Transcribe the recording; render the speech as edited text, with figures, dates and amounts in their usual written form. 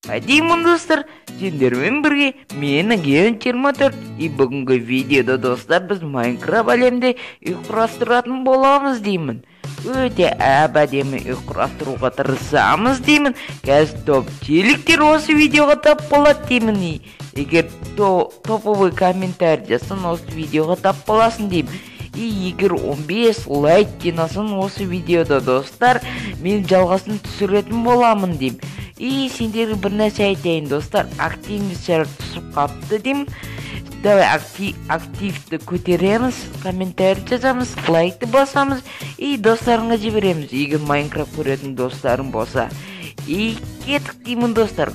Деймін достар, сендермен бірге менің Ген 24. Бүгінгі видеода достар біз Майнкрафт әлемде үй құрастыратын боламыз деймін. Өте әдемі үй құрастыруға тырысамыз деймін. Қазір көпшіліктер осы видеоға тап болады деймін. Егер топовый комментарий жазсаң осы видеоға тап боласың деймін. Егер 15 лайк жинасаң осы видеода достар, мен жалғасын түсіретін боламын деймін. Сендерге бір нәрсе айтайын достар, активность шарт түсіп қапты деймін. Давай активті көтереміз, комментарий жазамыз, лайкты басамыз, достарыңа жібереміз. Егер Майнкрафт көретін достарың болса, кеттік деймін достар.